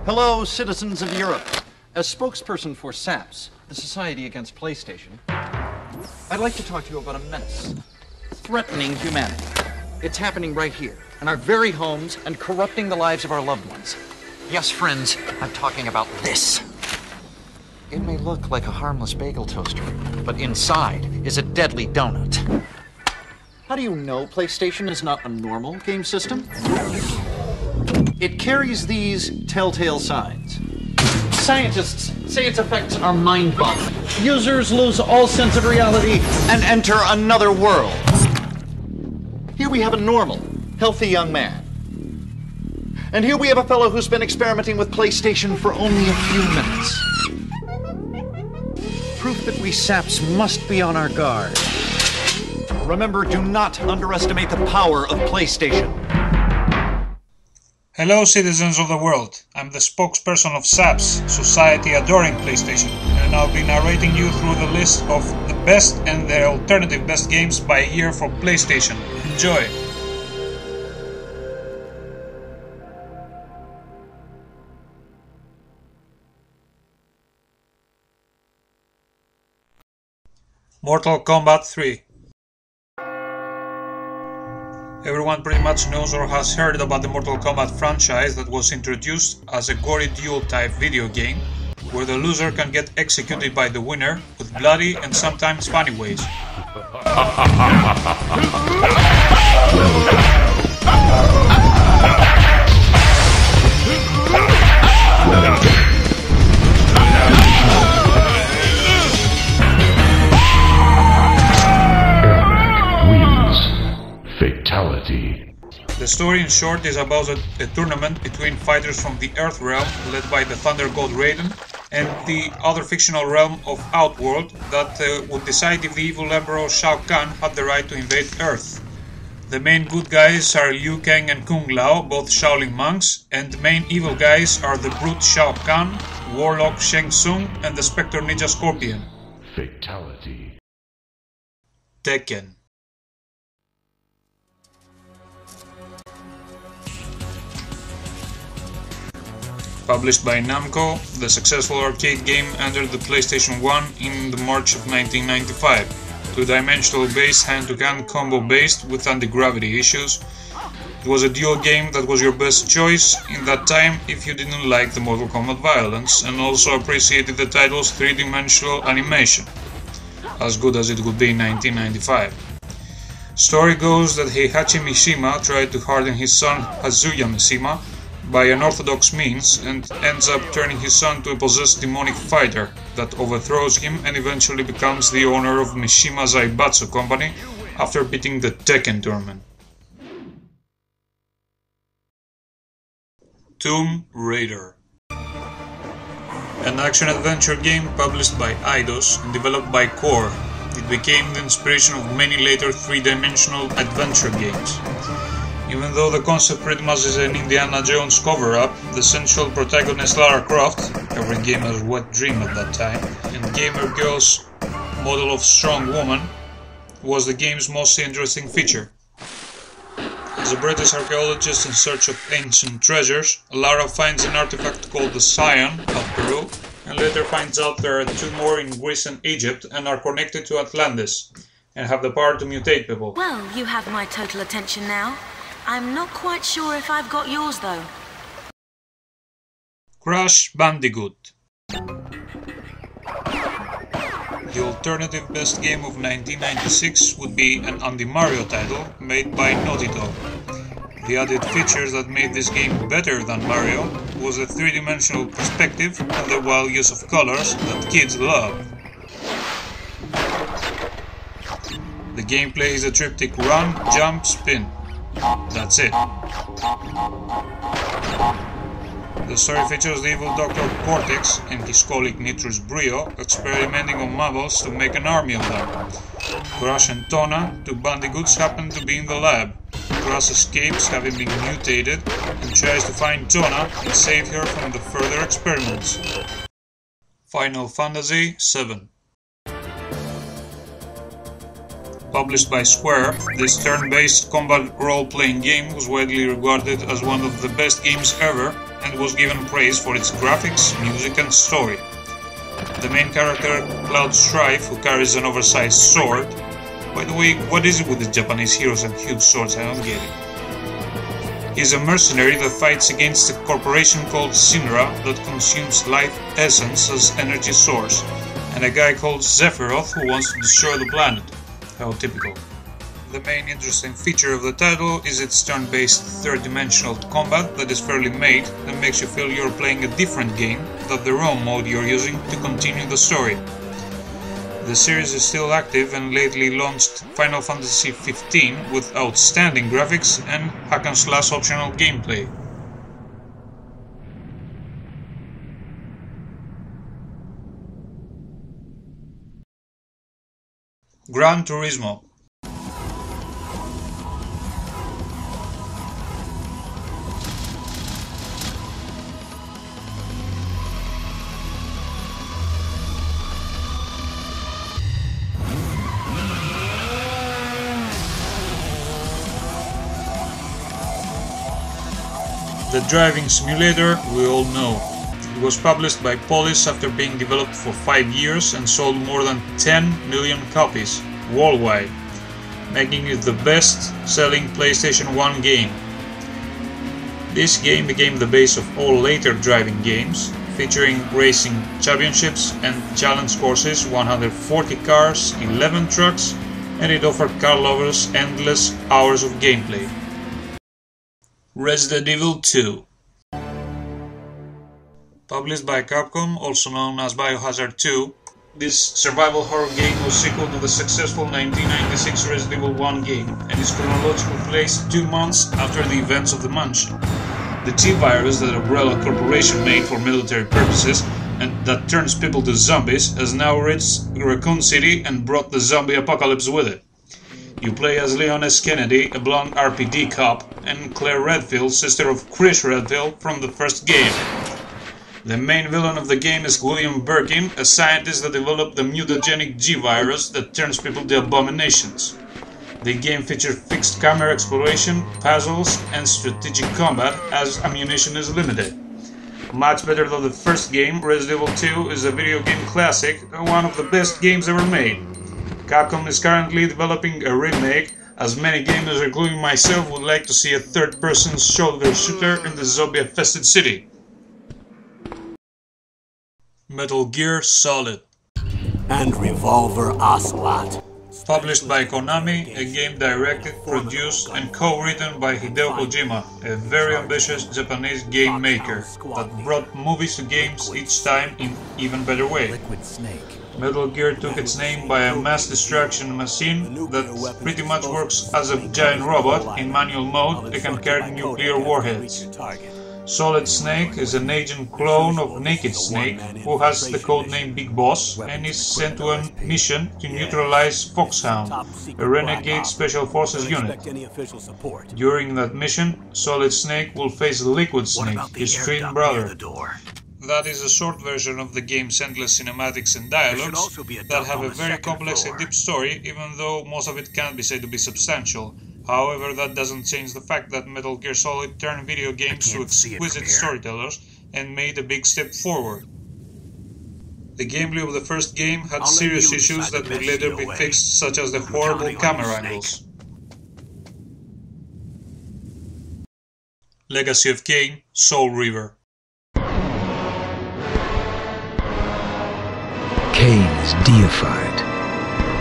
Hello, citizens of Europe. As spokesperson for SAPS, the Society Against PlayStation, I'd like to talk to you about a menace threatening humanity. It's happening right here, in our very homes, and corrupting the lives of our loved ones. Yes, friends, I'm talking about this. It may look like a harmless bagel toaster, but inside is a deadly donut. How do you know PlayStation is not a normal game system? It carries these telltale signs. Scientists say its effects are mind-boggling. Users lose all sense of reality and enter another world. Here we have a normal, healthy young man. And here we have a fellow who's been experimenting with PlayStation for only a few minutes. Proof that we saps must be on our guard. Remember, do not underestimate the power of PlayStation. Hello, citizens of the world. I'm the spokesperson of SAPS, Society Adoring PlayStation, and I'll be narrating you through the list of the best and the alternative best games by year for PlayStation. Enjoy! Mortal Kombat 3. Everyone pretty much knows or has heard about the Mortal Kombat franchise that was introduced as a gory duel type video game, where the loser can get executed by the winner with bloody and sometimes funny ways. Fatality. The story in short is about a tournament between fighters from the Earth realm led by the Thunder God Raiden and the other fictional realm of Outworld that would decide if the evil Emperor Shao Kahn had the right to invade Earth. The main good guys are Liu Kang and Kung Lao, both Shaolin monks, and the main evil guys are the Brute Shao Kahn, Warlock Shang Tsung, and the Spectre Ninja Scorpion. Fatality. Tekken. Published by Namco, the successful arcade game entered the PlayStation 1 in the March of 1995. Two-dimensional based hand-to-hand combo based with anti-gravity issues. It was a duel game that was your best choice in that time if you didn't like the Mortal Kombat violence and also appreciated the title's three-dimensional animation, as good as it would be in 1995. Story goes that Heihachi Mishima tried to harden his son Hazuya Mishima by unorthodox means and ends up turning his son to a possessed demonic fighter that overthrows him and eventually becomes the owner of Mishima Zaibatsu Company after beating the Tekken tournament. Tomb Raider. An action-adventure game published by Eidos and developed by Core. It became the inspiration of many later three-dimensional adventure games. Even though the concept pretty much is an Indiana Jones cover-up, the central protagonist Lara Croft, every gamer's wet dream at that time, and gamer girl's model of strong woman, was the game's most interesting feature. As a British archaeologist in search of ancient treasures, Lara finds an artifact called the Scion of Peru, and later finds out there are two more in Greece and Egypt and are connected to Atlantis, and have the power to mutate people. Well, you have my total attention now. I'm not quite sure if I've got yours, though. Crash Bandicoot. The alternative best game of 1996 would be an anti-Mario title made by Naughty Dog. The added features that made this game better than Mario was a three-dimensional perspective and the wild use of colors that kids love. The gameplay is a triptych run, jump, spin. That's it. The story features the evil Dr. Cortex and his colleague Nitrous Brio experimenting on marbles to make an army of them. Crash and Tona, two bandicoots, happen to be in the lab. Crash escapes, having been mutated, and tries to find Tona and save her from the further experiments. Final Fantasy VII. Published by Square, this turn-based combat role-playing game was widely regarded as one of the best games ever and was given praise for its graphics, music and story. The main character, Cloud Strife, who carries an oversized sword. By the way, what is it with the Japanese heroes and huge swords? I don't get it. He's a mercenary that fights against a corporation called Shinra that consumes life essence as energy source, and a guy called Sephiroth who wants to destroy the planet. How typical. The main interesting feature of the title is its turn-based third-dimensional combat that is fairly made and makes you feel you're playing a different game than the ROM mode you're using to continue the story. The series is still active and lately launched Final Fantasy XV with outstanding graphics and hack-and-slash optional gameplay. Gran Turismo. The driving simulator we all know. It was published by Polis after being developed for 5 years and sold more than 10 million copies worldwide, making it the best-selling PlayStation 1 game. This game became the base of all later driving games, featuring racing championships and challenge courses, 140 cars, 11 trucks, and it offered car lovers endless hours of gameplay. Resident Evil 2. Published by Capcom, also known as Biohazard 2, this survival horror game was sequel to the successful 1996 Resident Evil 1 game and is chronologically placed 2 months after the events of the mansion. The T-virus that Umbrella Corporation made for military purposes and that turns people to zombies has now reached Raccoon City and brought the zombie apocalypse with it. You play as Leon S. Kennedy, a blonde RPD cop, and Claire Redfield, sister of Chris Redfield from the first game. The main villain of the game is William Birkin, a scientist that developed the mutagenic G-virus that turns people to abominations. The game features fixed camera exploration, puzzles, and strategic combat as ammunition is limited. Much better than the first game, Resident Evil 2 is a video game classic and one of the best games ever made. Capcom is currently developing a remake, as many gamers including myself would like to see a third-person shoulder shooter in the zombie-infested city. Metal Gear Solid. And Revolver Ocelot. Published by Konami, a game directed, produced and co-written by Hideo Kojima, a very ambitious Japanese game maker that brought movies to games each time in even better way. Metal Gear took its name by a mass destruction machine that pretty much works as a giant robot in manual mode that can carry nuclear warheads. Solid Snake is an agent clone of Naked Snake, who has the codename Big Boss and is sent to a mission to neutralize Foxhound, a renegade special forces unit. During that mission, Solid Snake will face Liquid Snake, his twin brother. That is a short version of the game's endless cinematics and dialogues that have a very complex and deep story, even though most of it can't be said to be substantial. However, that doesn't change the fact that Metal Gear Solid turned video games to exquisite storytellers and made a big step forward. The gameplay of the first game had serious issues that would later be fixed, such as the horrible camera angles. Legacy of Kain, Soul River. Kain is deified.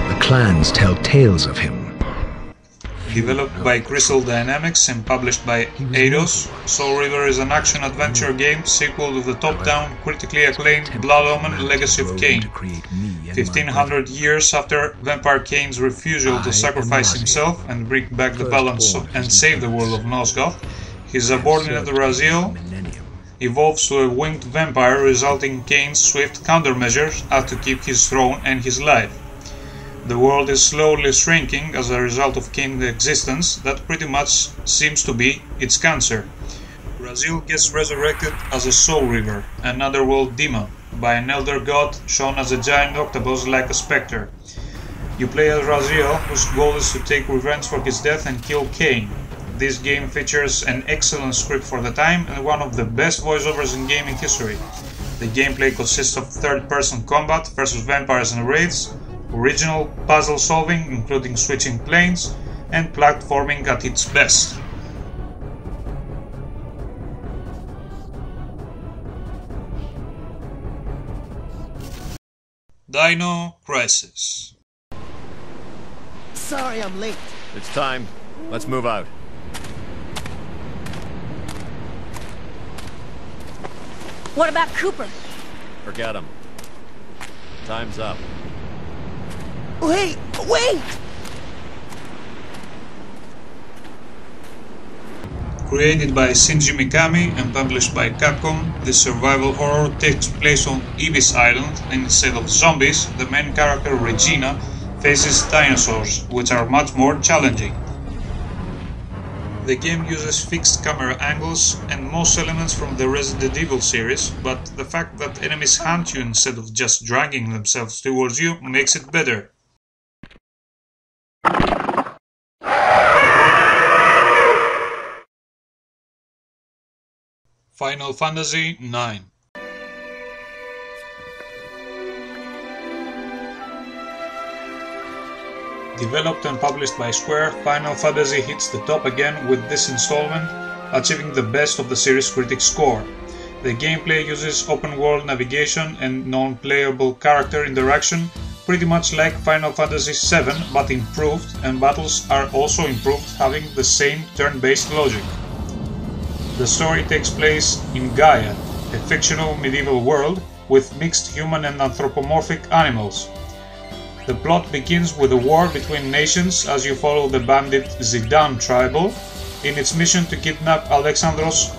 The clans tell tales of him. Developed by Crystal Dynamics and published by Eidos, Soul River is an action-adventure game sequel to the top-down, critically acclaimed Blood Omen Legacy of Kain. 1500 years after Vampire Kain's refusal to sacrifice himself and bring back the balance and save the world of Nosgoth, his subordinate Raziel evolves to a winged vampire, resulting in Kain's swift countermeasures as to keep his throne and his life. The world is slowly shrinking as a result of Kain's existence that pretty much seems to be its cancer. Raziel gets resurrected as a Soul River, an underworld demon, by an elder god shown as a giant octopus like a spectre. You play as Raziel, whose goal is to take revenge for his death and kill Cain. This game features an excellent script for the time and one of the best voiceovers in gaming history. The gameplay consists of third-person combat versus vampires and wraiths, original puzzle solving including switching planes, and platforming at its best. Dino Crisis. Sorry I'm late. It's time. Let's move out. What about Cooper? Forget him. Time's up. Wait! Wait! Created by Shinji Mikami and published by Capcom, this survival horror takes place on Ibis Island, and instead of zombies, the main character Regina faces dinosaurs, which are much more challenging. The game uses fixed camera angles and most elements from the Resident Evil series, but the fact that enemies hunt you instead of just dragging themselves towards you makes it better. Final Fantasy IX. Developed and published by Square, Final Fantasy hits the top again with this installment, achieving the best of the series' critic score. The gameplay uses open-world navigation and non-playable character interaction, pretty much like Final Fantasy VII, but improved, and battles are also improved, having the same turn-based logic. The story takes place in Gaia, a fictional medieval world with mixed human and anthropomorphic animals. The plot begins with a war between nations as you follow the bandit Zidane tribal in its mission to kidnap Alexandros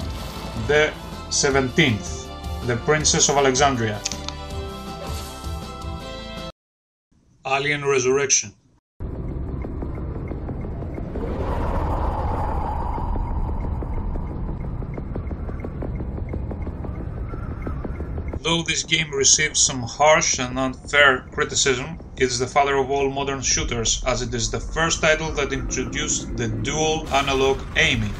the 17th, the Princess of Alexandria. Alien Resurrection. Though this game receives some harsh and unfair criticism, it is the father of all modern shooters, as it is the first title that introduced the dual analog aiming.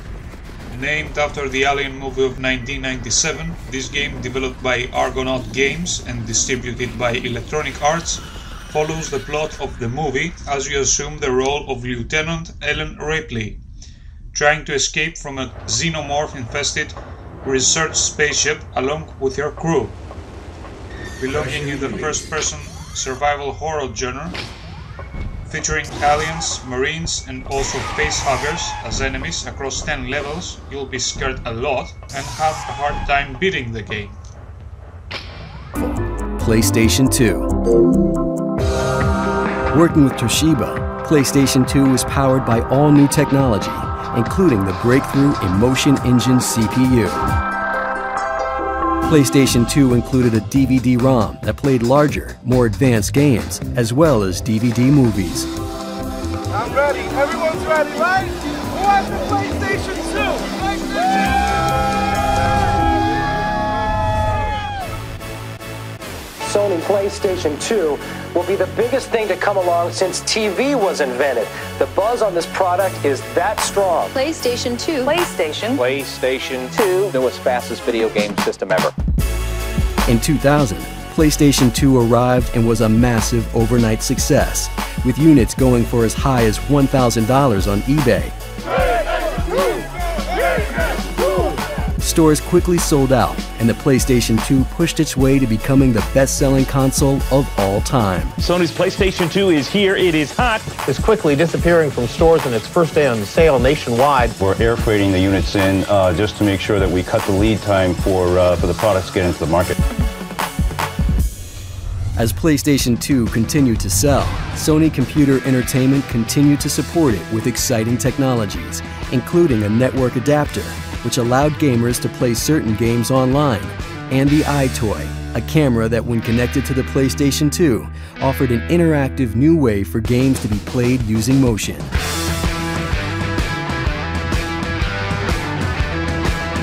Named after the Alien movie of 1997, this game, developed by Argonaut Games and distributed by Electronic Arts, follows the plot of the movie as you assume the role of Lieutenant Ellen Ripley, trying to escape from a xenomorph-infested research spaceship along with your crew. Belonging in the first-person survival horror genre, featuring aliens, marines and also facehuggers as enemies across 10 levels, you'll be scared a lot and have a hard time beating the game. PlayStation 2. Working with Toshiba, PlayStation 2 is powered by all new technology, including the breakthrough Emotion Engine CPU. PlayStation 2 included a DVD-ROM that played larger, more advanced games, as well as DVD movies. I'm ready. Everyone's ready, right? Who has the PlayStation 2? Sony PlayStation 2 will be the biggest thing to come along since TV was invented. The buzz on this product is that strong. PlayStation 2. PlayStation 2, newest, fastest video game system ever. In 2000, PlayStation 2 arrived and was a massive overnight success, with units going for as high as $1,000 on eBay. Stores quickly sold out, and the PlayStation 2 pushed its way to becoming the best-selling console of all time. Sony's PlayStation 2 is here, it is hot. It's quickly disappearing from stores on its first day on sale nationwide. We're air freighting the units in just to make sure that we cut the lead time for the products to get into the market. As PlayStation 2 continued to sell, Sony Computer Entertainment continued to support it with exciting technologies, including a network adapter, which allowed gamers to play certain games online, and the iToy, a camera that when connected to the PlayStation 2, offered an interactive new way for games to be played using motion.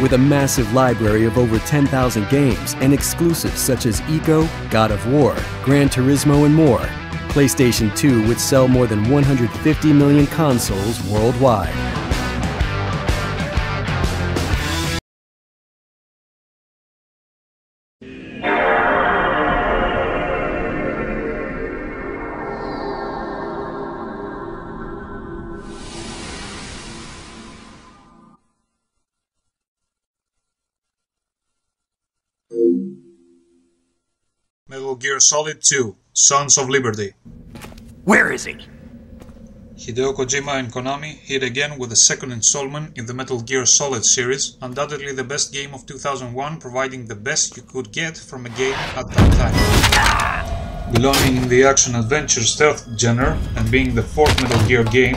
With a massive library of over 10,000 games and exclusives such as Eco, God of War, Gran Turismo and more, PlayStation 2 would sell more than 150 million consoles worldwide. Metal Gear Solid 2 Sons of Liberty. Where is he? Hideo Kojima and Konami hit again with the second installment in the Metal Gear Solid series, undoubtedly the best game of 2001, providing the best you could get from a game at that time. Belonging in the action-adventure stealth genre and being the fourth Metal Gear game,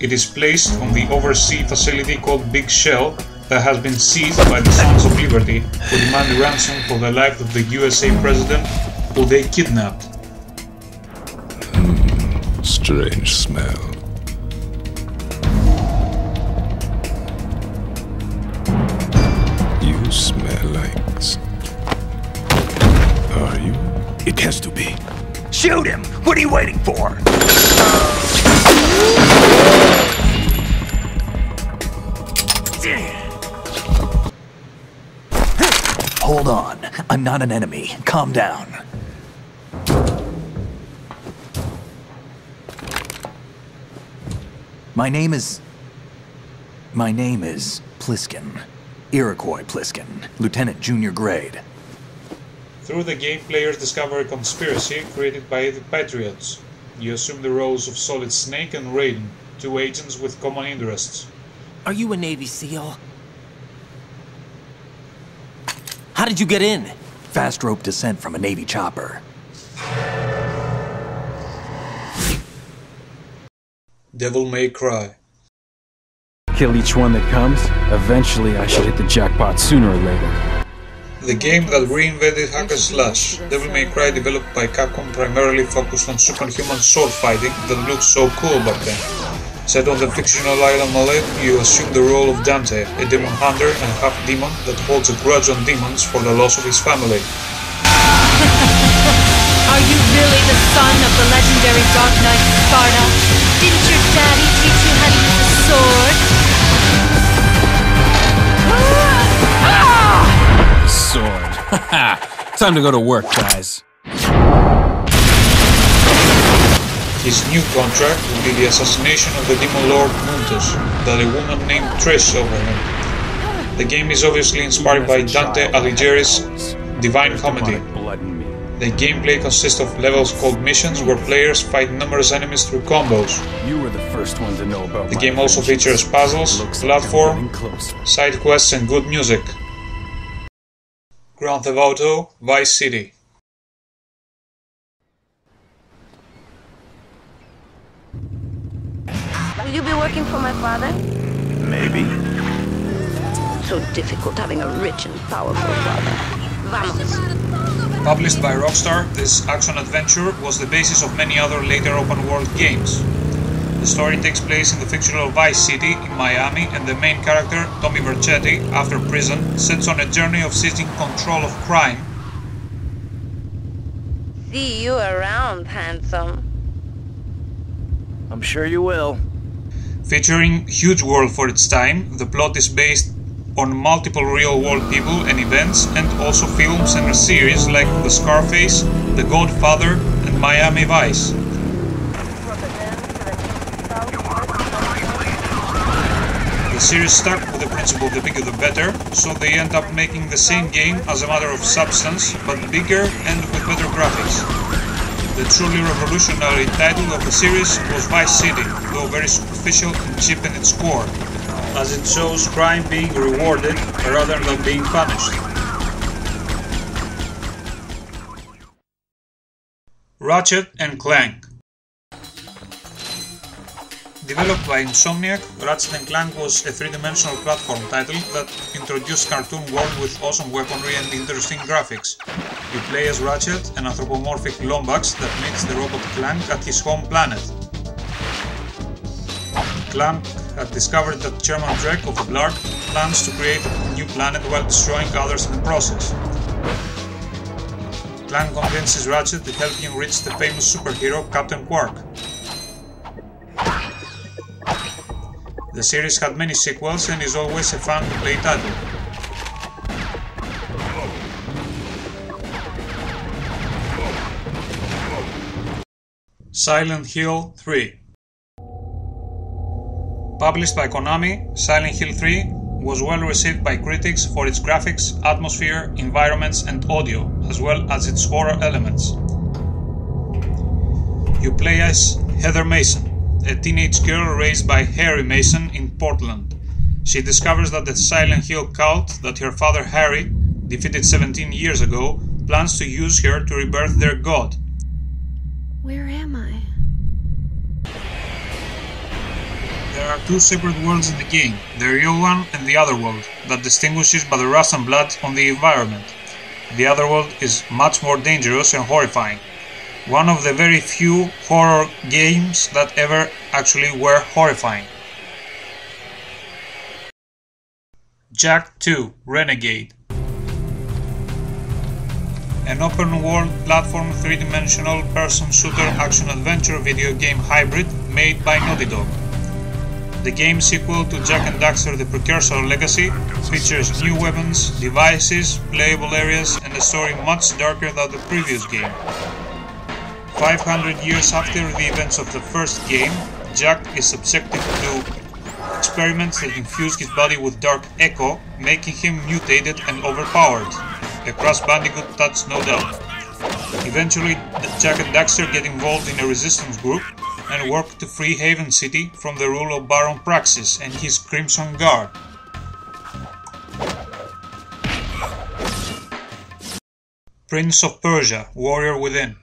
it is placed on the overseas facility called Big Shell that has been seized by the Sons of Liberty, who demand ransom for the life of the USA president, who they kidnapped. Strange smell. You smell like... Are you? It has to be. Shoot him! What are you waiting for? Hold on. I'm not an enemy. Calm down. My name is Pliskin. Iroquois Pliskin, Lieutenant Junior Grade. Through the game, players discover a conspiracy created by the Patriots. You assume the roles of Solid Snake and Raiden, two agents with common interests. Are you a Navy SEAL? How did you get in? Fast rope descent from a Navy chopper. Devil May Cry. Kill each one that comes. Eventually I should hit the jackpot sooner or later. The game that reinvented hack and slash, Devil May Cry, developed by Capcom, primarily focused on superhuman sword fighting that looked so cool back then. Set on the fictional island Mallet, you assume the role of Dante, a demon hunter and half-demon that holds a grudge on demons for the loss of his family. Are you really the son of the legendary Dark Knight Sparta? Didn't your daddy teach you how to use a sword? Sword. Time to go to work, guys. His new contract will be the assassination of the demon lord Muntus, that a woman named Trish over him. The game is obviously inspired by Dante Alighieri's Divine Comedy. The gameplay consists of levels called missions where players fight numerous enemies through combos. You were the first one to know about the game also features puzzles, platform, side quests and good music. Grand Theft Auto Vice City. Will you be working for my father? Maybe. So difficult having a rich and powerful father. Vamos. Published by Rockstar, this action-adventure was the basis of many other later open-world games. The story takes place in the fictional Vice City in Miami, and the main character, Tommy Vercetti, after prison, sets on a journey of seizing control of crime. See you around, handsome. I'm sure you will. Featuring huge world for its time, the plot is based on multiple real-world people and events, and also films and series like The Scarface, The Godfather, and Miami Vice. The series stuck with the principle the bigger the better, so they end up making the same game as a matter of substance, but bigger and with better graphics. The truly revolutionary title of the series was Vice City, though very superficial and cheap in its core, as it shows crime being rewarded rather than being punished. Ratchet and Clank. Developed by Insomniac, Ratchet & Clank was a three-dimensional platform title that introduced cartoon world with awesome weaponry and interesting graphics. You play as Ratchet, an anthropomorphic Lombax that meets the robot Clank at his home planet. Clank had discovered that Chairman Drek of the Blarg plans to create a new planet while destroying others in the process. Clank convinces Ratchet to help him reach the famous superhero Captain Quark. The series had many sequels and is always a fun to play title. Silent Hill 3. Published by Konami, Silent Hill 3 was well received by critics for its graphics, atmosphere, environments and audio, as well as its horror elements. You play as Heather Mason, a teenage girl raised by Harry Mason in Portland. She discovers that the Silent Hill cult that her father Harry defeated 17 years ago plans to use her to rebirth their god. Where am I? There are two separate worlds in the game, the real one and the other world, that distinguishes by the rust and blood on the environment. The other world is much more dangerous and horrifying. One of the very few horror games that ever actually were horrifying. Jak 2 Renegade. An open-world platform 3-dimensional person shooter action-adventure video game hybrid made by Naughty Dog. The game sequel to Jak and Daxter: The Precursor Legacy features new weapons, devices, playable areas and a story much darker than the previous game. 500 years after the events of the first game, Jak is subjected to experiments that infuse his body with Dark Echo, making him mutated and overpowered. A Crash Bandicoot touch, no doubt. Eventually, Jak and Daxter get involved in a resistance group and work to free Haven City from the rule of Baron Praxis and his Crimson Guard. Prince of Persia: Warrior Within.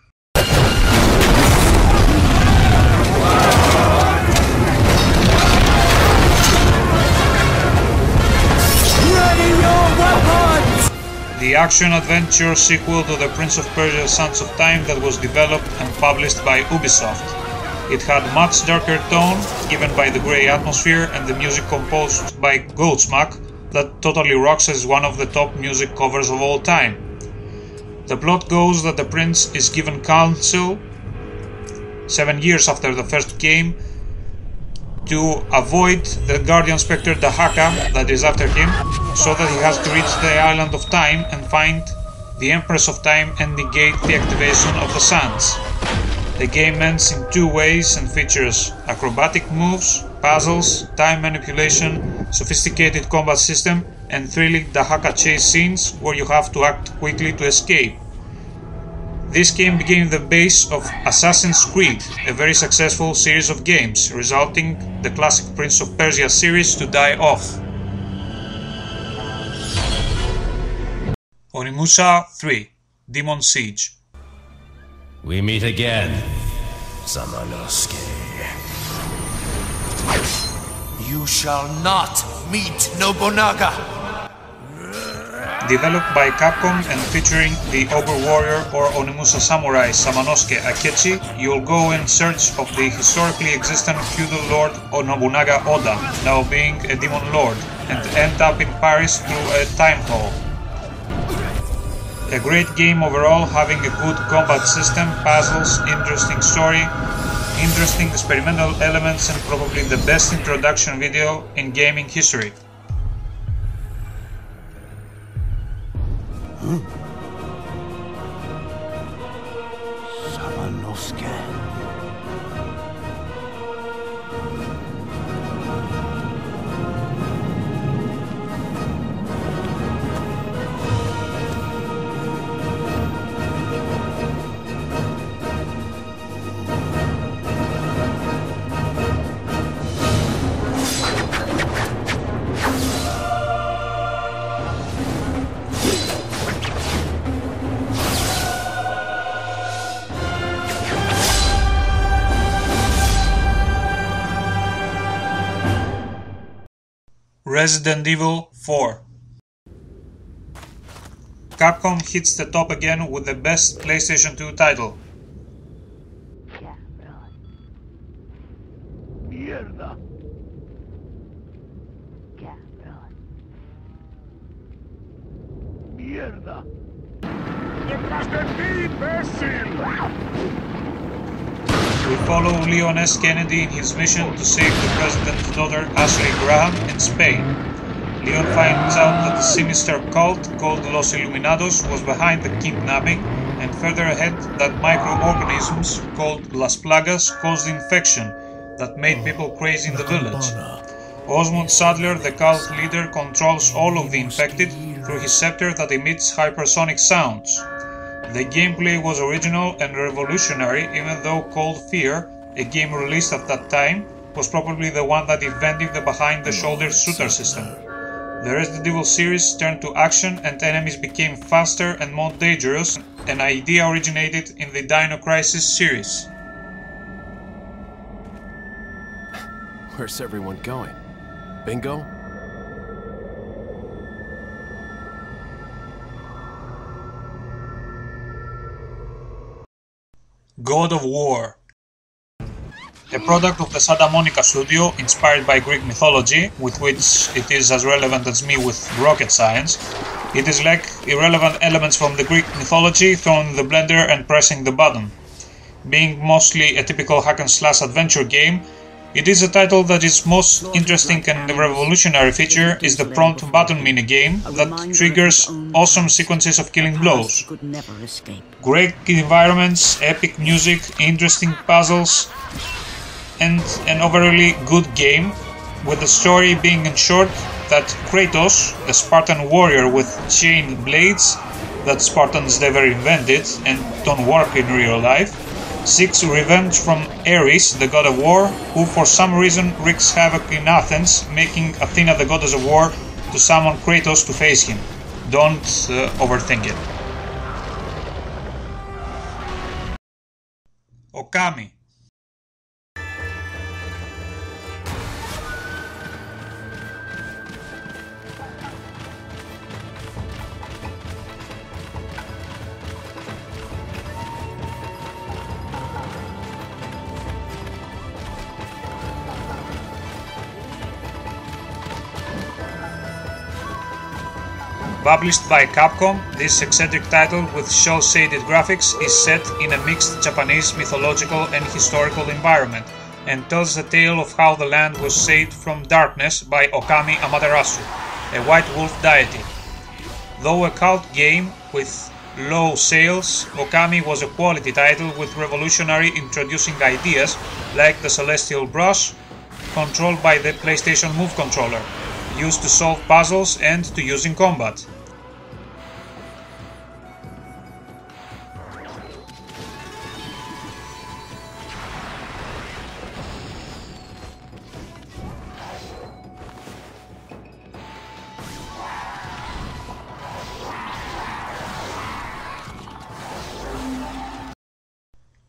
The action-adventure sequel to the Prince of Persia: Sands of Time that was developed and published by Ubisoft. It had much darker tone, given by the grey atmosphere and the music composed by Godsmack that totally rocks as one of the top music covers of all time. The plot goes that the prince is given counsel 7 years after the first game to avoid the Guardian Spectre Dahaka that is after him, so that he has to reach the Island of Time and find the Empress of Time and negate the activation of the sands. The game ends in two ways and features acrobatic moves, puzzles, time manipulation, sophisticated combat system and thrilling Dahaka chase scenes where you have to act quickly to escape. This game became the base of Assassin's Creed, a very successful series of games, resulting the classic Prince of Persia series to die off. Onimusha 3 Demon Siege. We meet again, Samanosuke. You shall not meet Nobunaga! Developed by Capcom and featuring the Ogre Warrior or Onimusha Samurai Samanosuke Akechi, you'll go in search of the historically existent feudal lord Nobunaga Oda, now being a demon lord, and end up in Paris through a time hole. A great game overall, having a good combat system, puzzles, interesting story, interesting experimental elements and probably the best introduction video in gaming history. Samanosuke. Resident Evil 4. Capcom hits the top again with the best PlayStation 2 title. Mierda. Mierda. We follow Leon S. Kennedy in his mission to save the president's daughter Ashley Graham in Spain. Leon finds out that the sinister cult called Los Illuminados was behind the kidnapping, and further ahead that microorganisms called Las Plagas caused infection that made people crazy in the village. Osmond Sadler, the cult leader, controls all of the infected through his scepter that emits hypersonic sounds. The gameplay was original and revolutionary, even though Cold Fear, a game released at that time, was probably the one that invented the behind-the-shoulder shooter system. The Resident Evil series turned to action and enemies became faster and more dangerous, an idea originated in the Dino Crisis series. Where's everyone going? Bingo? God of War. A product of the Santa Monica studio, inspired by Greek mythology, with which it is as relevant as me with rocket science. It is like irrelevant elements from the Greek mythology thrown in the blender and pressing the button. Being mostly a typical hack-and-slash adventure game, it is a title that its most interesting and revolutionary feature is the prompt button minigame that triggers awesome sequences of killing blows. Great environments, epic music, interesting puzzles, and an overall good game, with the story being in short that Kratos, a Spartan warrior with chain blades that Spartans never invented and don't work in real life, seeks revenge from Ares, the god of war, who for some reason wreaks havoc in Athens, making Athena, the goddess of war, to summon Kratos to face him. Don't overthink it. Okami. Published by Capcom, this eccentric title with shell-shaded graphics is set in a mixed Japanese mythological and historical environment, and tells the tale of how the land was saved from darkness by Okami Amaterasu, a white wolf deity. Though a cult game with low sales, Okami was a quality title with revolutionary introducing ideas like the celestial brush, controlled by the PlayStation Move controller, used to solve puzzles and to use in combat.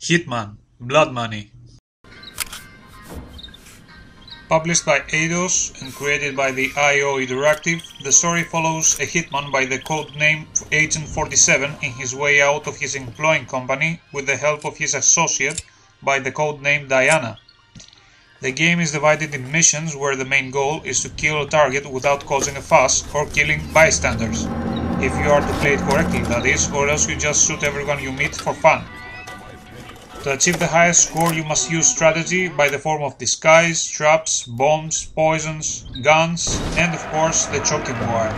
Hitman, Blood Money. Published by Eidos and created by the IO Interactive, the story follows a hitman by the codename Agent 47 in his way out of his employing company with the help of his associate by the codename Diana. The game is divided in missions where the main goal is to kill a target without causing a fuss or killing bystanders, if you are to play it correctly that is, or else you just shoot everyone you meet for fun. To achieve the highest score you must use strategy by the form of disguise, traps, bombs, poisons, guns, and of course the choking wire.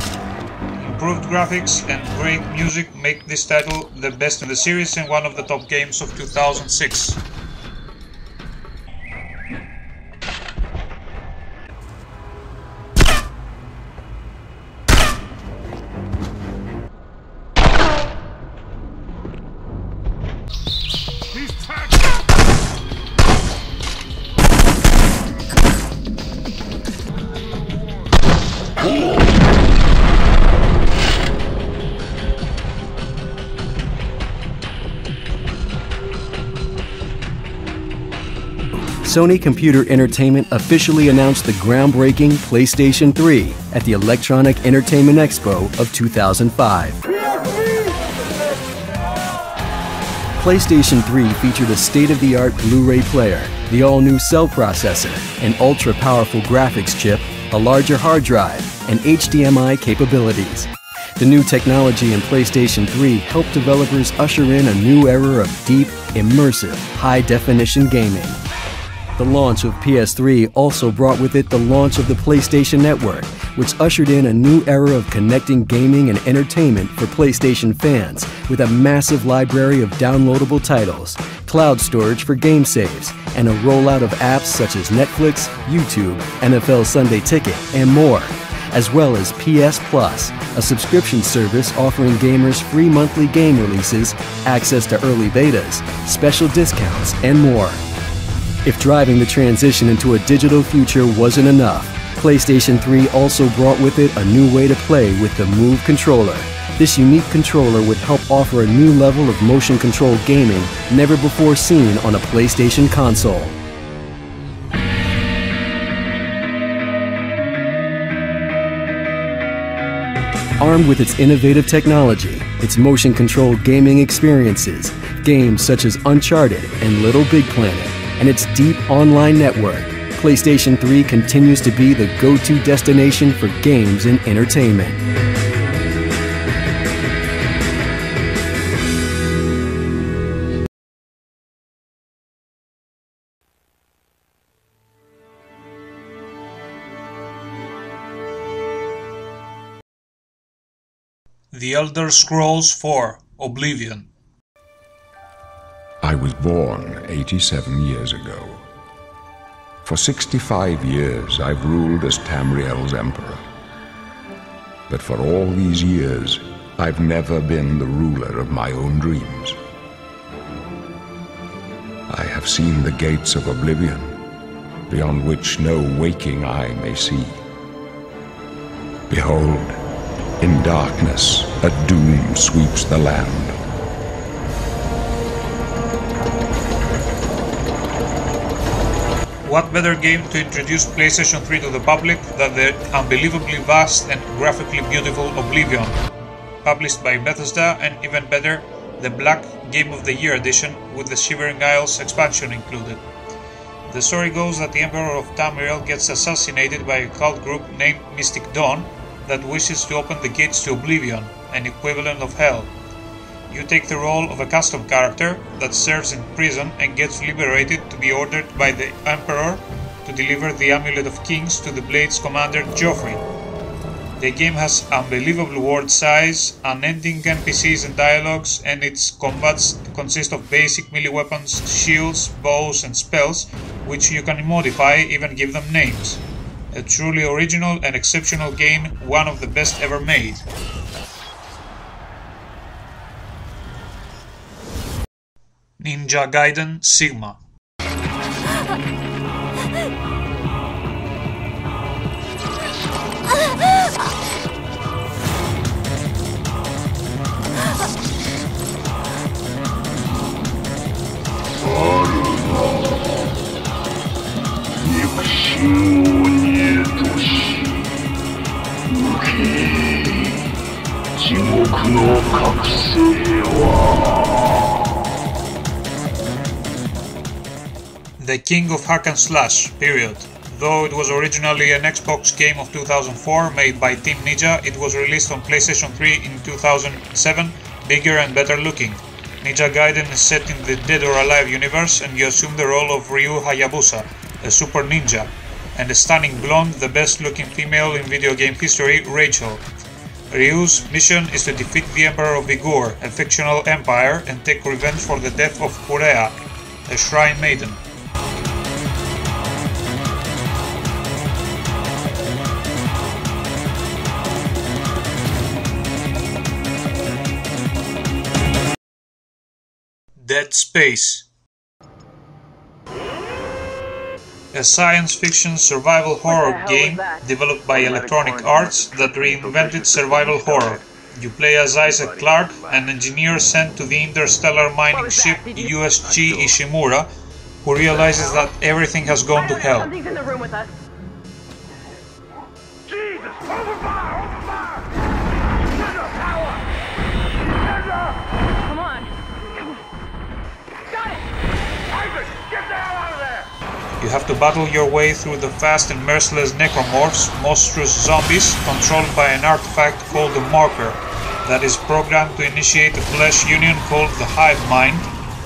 Improved graphics and great music make this title the best in the series and one of the top games of 2006. Sony Computer Entertainment officially announced the groundbreaking PlayStation 3 at the Electronic Entertainment Expo of 2005. PlayStation 3 featured a state-of-the-art Blu-ray player, the all-new cell processor, an ultra-powerful graphics chip, a larger hard drive, and HDMI capabilities. The new technology in PlayStation 3 helped developers usher in a new era of deep, immersive, high-definition gaming. The launch of PS3 also brought with it the launch of the PlayStation Network, which ushered in a new era of connecting gaming and entertainment for PlayStation fans with a massive library of downloadable titles, cloud storage for game saves, and a rollout of apps such as Netflix, YouTube, NFL Sunday Ticket, and more, as well as PS Plus, a subscription service offering gamers free monthly game releases, access to early betas, special discounts, and more. If driving the transition into a digital future wasn't enough, PlayStation 3 also brought with it a new way to play with the Move controller. This unique controller would help offer a new level of motion-controlled gaming never before seen on a PlayStation console. Armed with its innovative technology, its motion-controlled gaming experiences, games such as Uncharted and Little Big Planet, and its deep online network, PlayStation 3 continues to be the go-to destination for games and entertainment. The Elder Scrolls 4: Oblivion. I was born 87 years ago. For 65 years I've ruled as Tamriel's emperor. But for all these years, I've never been the ruler of my own dreams. I have seen the gates of oblivion, beyond which no waking eye may see. Behold, in darkness, a doom sweeps the land. What better game to introduce PlayStation 3 to the public than the unbelievably vast and graphically beautiful Oblivion, published by Bethesda, and even better, the Black Game of the Year edition with the Shivering Isles expansion included. The story goes that the Emperor of Tamriel gets assassinated by a cult group named Mystic Dawn that wishes to open the gates to Oblivion, an equivalent of Hell. You take the role of a custom character that serves in prison and gets liberated to be ordered by the Emperor to deliver the Amulet of Kings to the Blade's commander Joffrey. The game has unbelievable world size, unending NPCs and dialogues, and its combats consist of basic melee weapons, shields, bows and spells, which you can modify, even give them names. A truly original and exceptional game, one of the best ever made. Ninja Gaiden Sigma. The king of hack and slash, period. Though it was originally an Xbox game of 2004 made by Team Ninja, it was released on PlayStation 3 in 2007, bigger and better looking. Ninja Gaiden is set in the Dead or Alive universe, and you assume the role of Ryu Hayabusa, a super ninja, and a stunning blonde, the best looking female in video game history, Rachel. Ryu's mission is to defeat the Emperor of Vigor, a fictional empire, and take revenge for the death of Kurea, a shrine maiden. Dead Space. A science fiction survival horror game developed by Electronic Arts that reinvented survival horror. You play as Isaac Clarke, an engineer sent to the interstellar mining ship USG Ishimura, who realizes that everything has gone to hell. Something's in the room with us. Jesus! Open fire! Open fire! Ninja power! Ninja! Come on! Got it! Isaac, get the hell out of there! You have to battle your way through the fast and merciless necromorphs, monstrous zombies, controlled by an artifact called the Marker. that is programmed to initiate a flesh union called the Hive Mind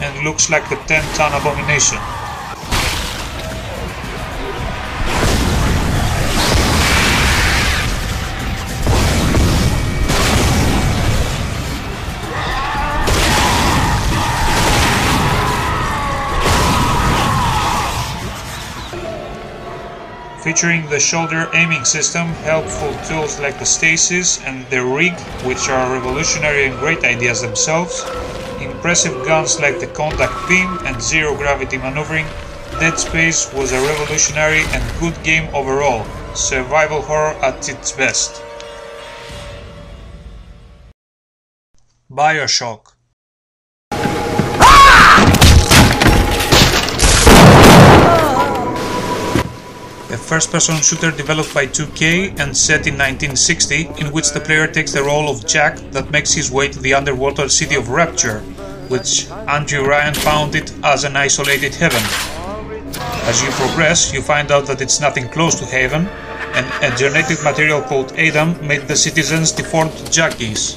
and looks like the 10-ton abomination. Featuring the shoulder aiming system, helpful tools like the stasis and the rig, which are revolutionary and great ideas themselves, impressive guns like the contact beam and zero-gravity maneuvering, Dead Space was a revolutionary and good game overall, survival horror at its best. BioShock. A first-person shooter developed by 2K and set in 1960, in which the player takes the role of Jack that makes his way to the underwater city of Rapture, which Andrew Ryan found it as an isolated heaven. As you progress, you find out that it's nothing close to heaven, and a genetic material called Adam made the citizens deformed jackies.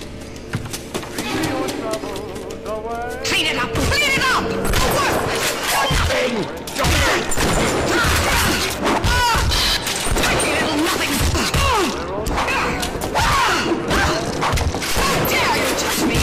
Clean it up! Clean it up! Dare you touch me?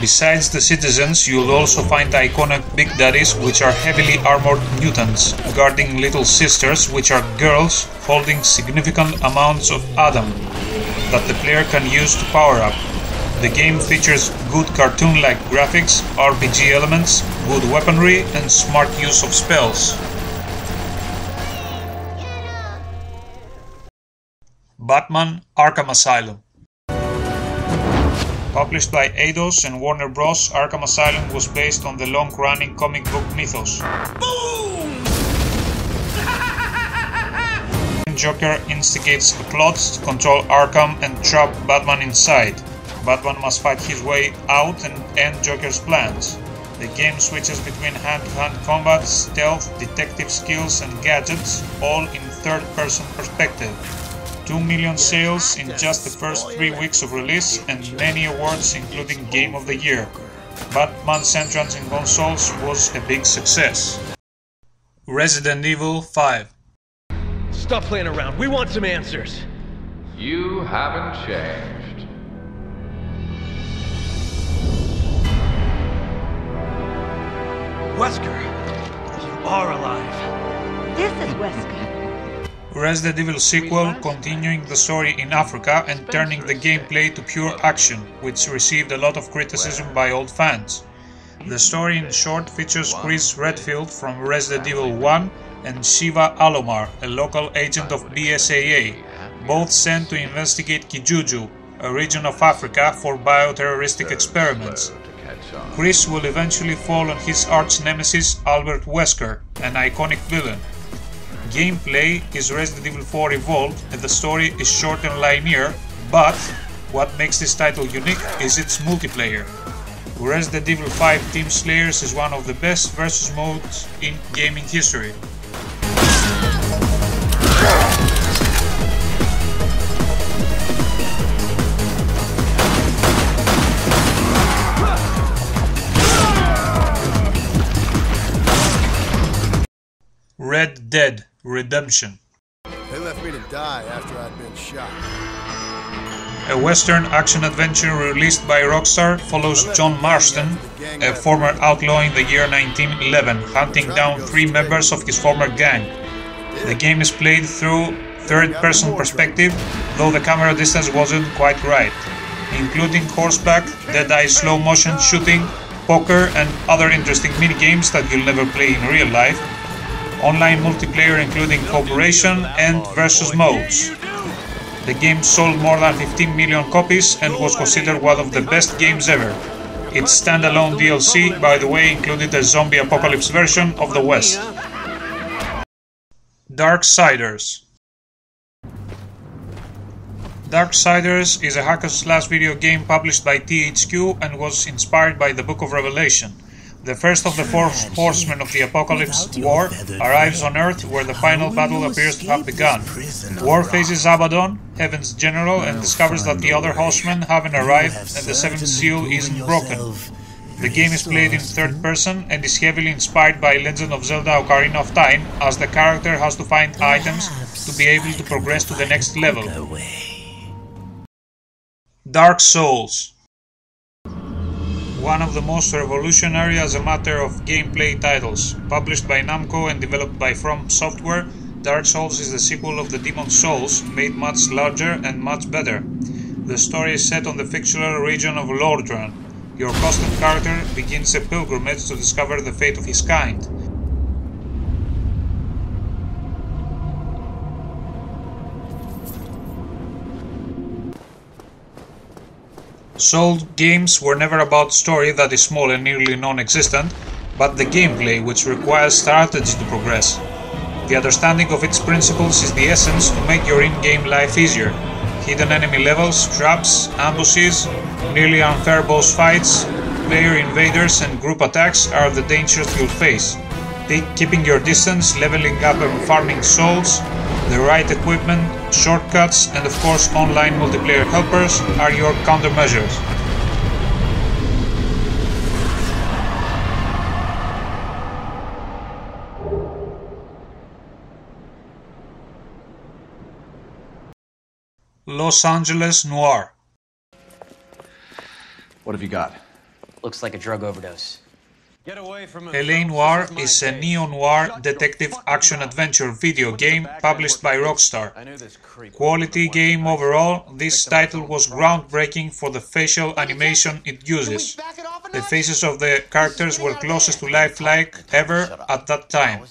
Besides the citizens, you'll also find iconic Big Daddies, which are heavily armored mutants, guarding little sisters, which are girls holding significant amounts of Adam that the player can use to power up. The game features good cartoon-like graphics, RPG elements, good weaponry, and smart use of spells. Batman: Arkham Asylum. Published by Eidos and Warner Bros., Arkham Asylum was based on the long-running comic book mythos. Joker instigates the plots to control Arkham and trap Batman inside. Batman must fight his way out and end Joker's plans. The game switches between hand-to-hand combat, stealth, detective skills and gadgets, all in third-person perspective. 2 million sales in just the first 3 weeks of release and many awards including Game of the Year. Batman's entrance in consoles was a big success. Resident Evil 5. Stop playing around, we want some answers! You haven't changed. Wesker, you are alive. This is Wesker. Resident Evil sequel, continuing the story in Africa and turning the gameplay to pure action, which received a lot of criticism by old fans. The story in short features Chris Redfield from Resident Evil 1 and Shiva Alomar, a local agent of BSAA, both sent to investigate Kijuju, a region of Africa, for bioterroristic experiments. Chris will eventually fall on his arch-nemesis Albert Wesker, an iconic villain. Gameplay is Resident Evil 4 Evolved and the story is short and linear, but what makes this title unique is its multiplayer. Resident Evil 5 Team Slayers is one of the best versus modes in gaming history. Red Dead Redemption. They left me to die after I'd been shot. A western action-adventure released by Rockstar follows John Marston, a former outlaw in the year 1911, hunting down 3 members of his former gang. The game is played through third-person perspective, though the camera distance wasn't quite right, including horseback, dead-eye slow-motion shooting, poker and other interesting minigames that you'll never play in real life. Online multiplayer including cooperation and versus modes. The game sold more than 15 million copies and was considered one of the best games ever. Its standalone DLC, by the way, included a zombie apocalypse version of the West. Darksiders. Darksiders is a hack-and-slash video game published by THQ and was inspired by the Book of Revelation. The first of the four horsemen of the apocalypse, War, arrives on Earth where the final battle appears to have begun. War faces Abaddon, Heaven's general, and discovers that the other horsemen haven't arrived and the seventh seal isn't broken. The game is played in third person and is heavily inspired by Legend of Zelda Ocarina of Time, as the character has to find items to be able to progress to the next level. Dark Souls. One of the most revolutionary as a matter of gameplay titles. Published by Namco and developed by From Software, Dark Souls is the sequel of the Demon Souls, made much larger and much better. The story is set on the fictional region of Lordran. Your custom character begins a pilgrimage to discover the fate of his kind. Soul games were never about story that is small and nearly non-existent, but the gameplay, which requires strategy to progress. The understanding of its principles is the essence to make your in-game life easier. Hidden enemy levels, traps, ambushes, nearly unfair boss fights, player invaders and group attacks are the dangers you'll face. Keeping your distance, leveling up and farming souls, the right equipment, shortcuts, and of course online multiplayer helpers are your countermeasures. Los Angeles Noir. What have you got? Looks like a drug overdose. LA Noir is a neo-noir detective action-adventure video game published by Rockstar. Quality game overall, this title was groundbreaking for the facial animation it uses. The faces of the characters were closest to lifelike ever at that time.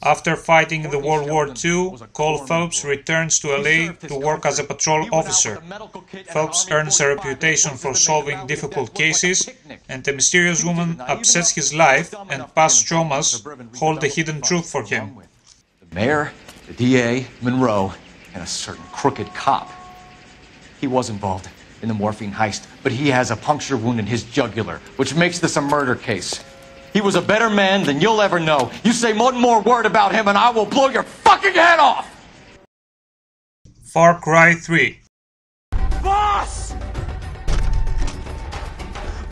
After fighting in the World War II, Cole Phelps returns to LA to work as a patrol officer. Phelps earns a reputation for solving difficult cases, and a mysterious woman upsets his life, and past traumas hold the hidden truth for him. The mayor, the DA, Monroe, and a certain crooked cop. He was involved in the morphine heist, but he has a puncture wound in his jugular, which makes this a murder case. He was a better man than you'll ever know. You say one more word about him and I will blow your fucking head off! Far Cry 3. Boss!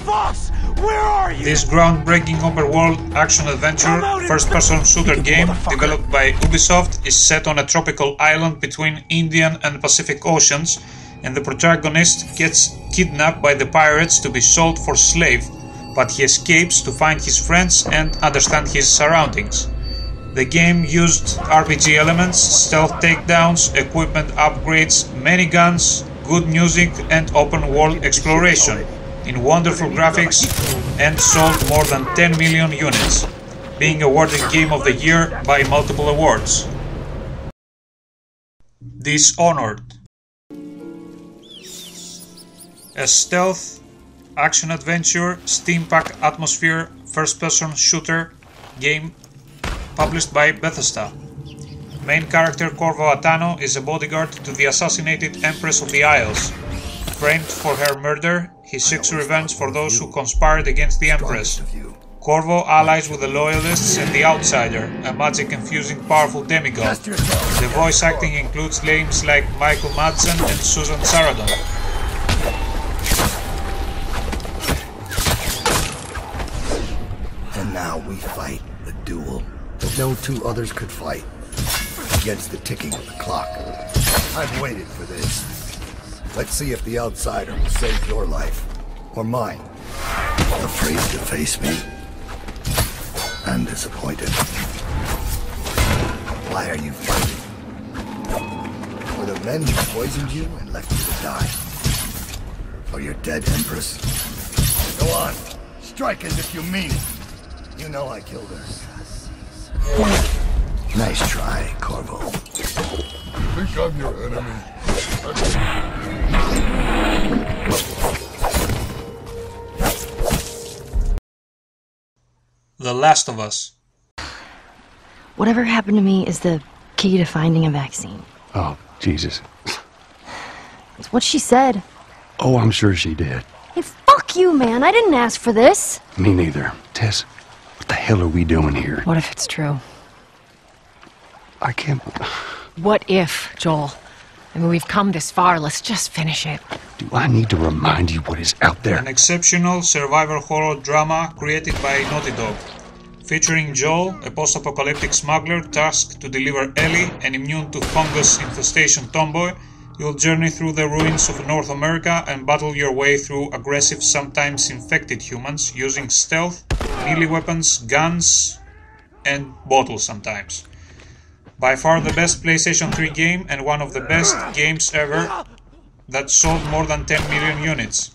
Boss, where are you? This groundbreaking open-world action-adventure first-person shooter game developed by Ubisoft is set on a tropical island between Indian and Pacific Oceans, and the protagonist gets kidnapped by the pirates to be sold for slave, but he escapes to find his friends and understand his surroundings. The game used RPG elements, stealth takedowns, equipment upgrades, many guns, good music and open-world exploration, in wonderful graphics, and sold more than 10 million units, being awarded Game of the Year by multiple awards. Dishonored. A stealth, action-adventure, steampunk atmosphere, first-person shooter game published by Bethesda. Main character Corvo Attano is a bodyguard to the assassinated Empress of the Isles. Framed for her murder, he seeks revenge for those who conspired against the Empress. Corvo allies with the Loyalists and the Outsider, a magic-infusing powerful demigod. The voice acting includes names like Michael Madsen and Susan Sarandon. And now we fight a duel that no two others could fight, against the ticking of the clock. I've waited for this. Let's see if the Outsider will save your life, or mine. Afraid to face me? I'm disappointed. Why are you fighting? For the men who poisoned you and left you to die? For your dead Empress? Go on, strike as if you mean it. You know I killed her. Nice try, Corvo. Think I'm your enemy. The Last of Us. Whatever happened to me is the key to finding a vaccine. Oh, Jesus. It's what she said. Oh, I'm sure she did. Hey, fuck you, man. I didn't ask for this. Me neither. Tess, what the hell are we doing here? What if it's true? I can't... What if, Joel? I mean, we've come this far. Let's just finish it. Do I need to remind you what is out there? An exceptional survivor horror drama created by Naughty Dog, featuring Joel, a post-apocalyptic smuggler tasked to deliver Ellie, an immune to fungus infestation tomboy. You'll journey through the ruins of North America and battle your way through aggressive, sometimes infected humans using stealth, melee weapons, guns, and bottles sometimes. By far the best PlayStation 3 game and one of the best games ever that sold more than 10 million units.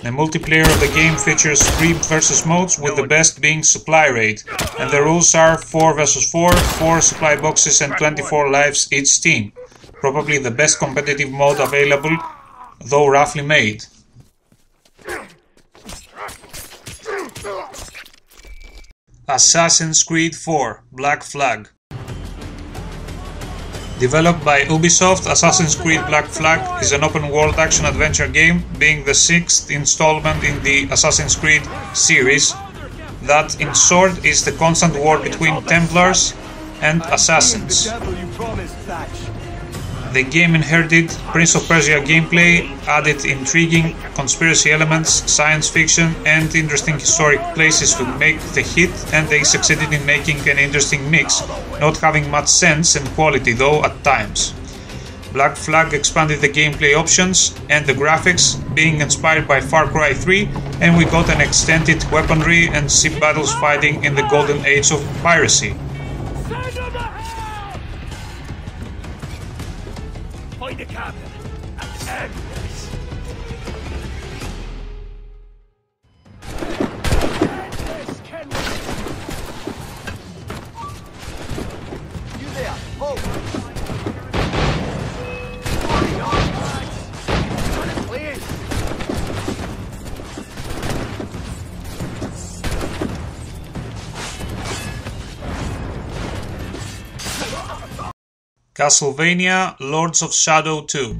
The multiplayer of the game features 3 versus modes, with the best being supply rate, and the rules are 4 versus 4, 4 supply boxes and 24 lives each team. Probably the best competitive mode available, though roughly made. Assassin's Creed 4 Black Flag. Developed by Ubisoft, Assassin's Creed Black Flag is an open-world action-adventure game, being the 6th installment in the Assassin's Creed series, that in short is the constant war between Templars and Assassins. The game inherited Prince of Persia gameplay, added intriguing conspiracy elements, science fiction, and interesting historic places to make the hit, and they succeeded in making an interesting mix, not having much sense and quality though at times. Black Flag expanded the gameplay options and the graphics, being inspired by Far Cry 3, and we got an extended weaponry and ship battles fighting in the golden age of piracy. Find the captain and end this. You there, hold. Castlevania Lords of Shadow 2.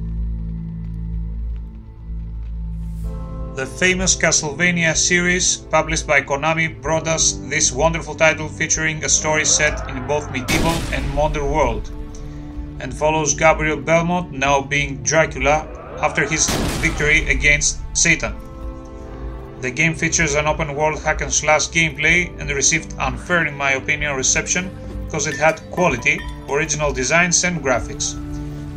The famous Castlevania series, published by Konami, brought us this wonderful title featuring a story set in both medieval and modern world, and follows Gabriel Belmont, now being Dracula, after his victory against Satan. The game features an open-world hack-and-slash gameplay and received unfair, in my opinion, reception because it had quality, original designs and graphics,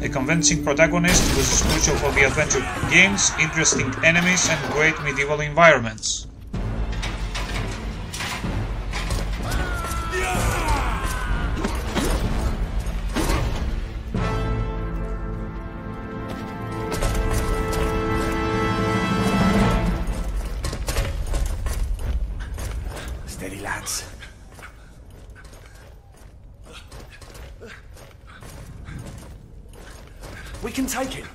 a convincing protagonist which is crucial for the adventure games, interesting enemies and great medieval environments. Steady, lads. We can take it.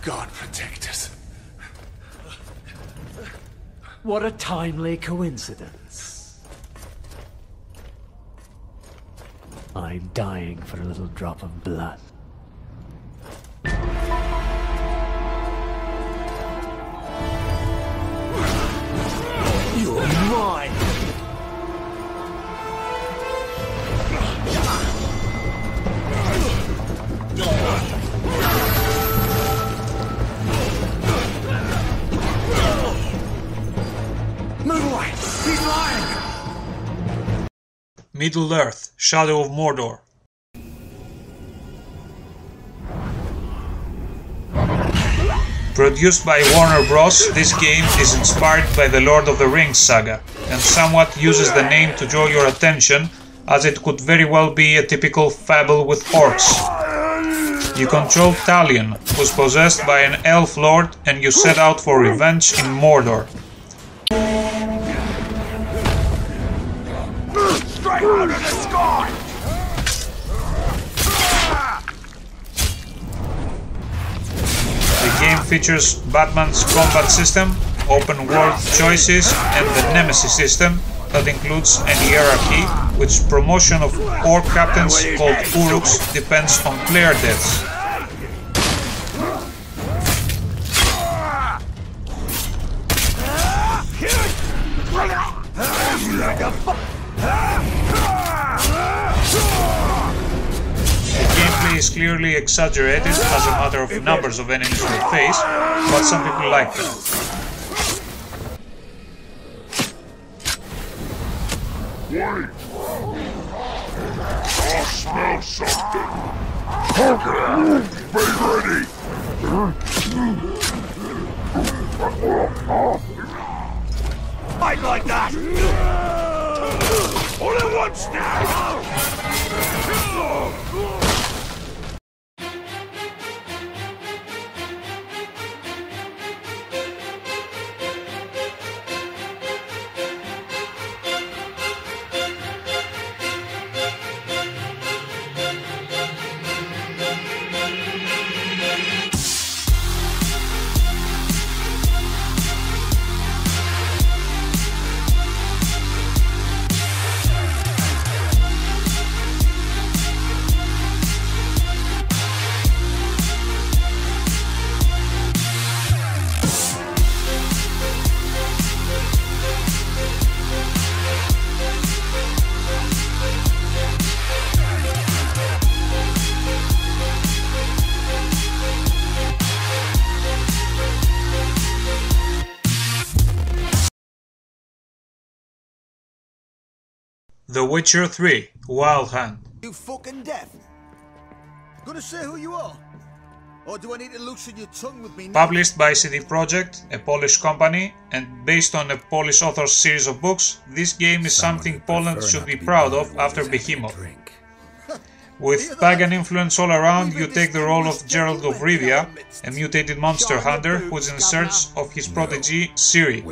God protect us. What a timely coincidence. I'm dying for a little drop of blood. You're mine! Move away! He's lying! Middle-earth: Shadow of Mordor. Produced by Warner Bros., this game is inspired by the Lord of the Rings saga, and somewhat uses the name to draw your attention, as it could very well be a typical fable with orcs. You control Talion, who's possessed by an elf lord, and you set out for revenge in Mordor. Straight out of the sky! The game features Batman's combat system, open world choices, and the Nemesis system, that includes an hierarchy, which promotion of orc captains called Uruks depends on player deaths. The gameplay is clearly exaggerated as a matter of numbers of enemies we face, but some people like that. Wait! I smell something! Okay, be ready! Fight like that! All at once now! The Witcher 3 Wild Hunt. You fucking deaf? Gonna say who you are? Or do I need to loosen your tongue with me now? Published by CD Projekt, a Polish company, and based on a Polish author's series of books, this game is something Poland should be proud of after Behemoth. With pagan influence all around, you take the role of Geralt of Rivia, a mutated monster hunter who is in search of his protege, Ciri,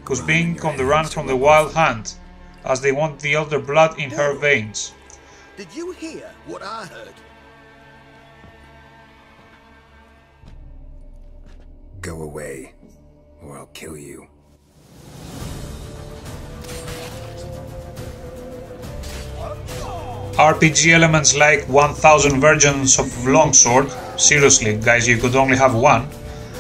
who's being on the run from the Wild Hunt, as they want the elder blood in her veins. Did you hear what I heard? Go away, or I'll kill you. RPG elements like 1000 versions of Longsword, seriously guys, you could only have one,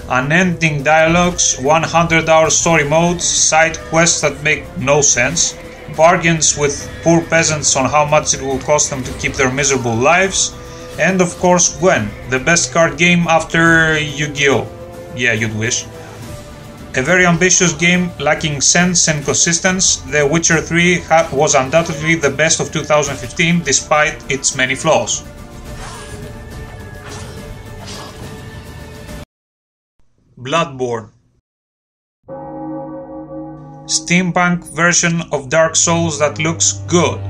unending dialogues, 100-hour story modes, side quests that make no sense, bargains with poor peasants on how much it will cost them to keep their miserable lives, and of course Gwen, the best card game after Yu-Gi-Oh! Yeah, you'd wish. A very ambitious game lacking sense and consistency, The Witcher 3 was undoubtedly the best of 2015 despite its many flaws. Bloodborne. Steampunk version of Dark Souls that looks good.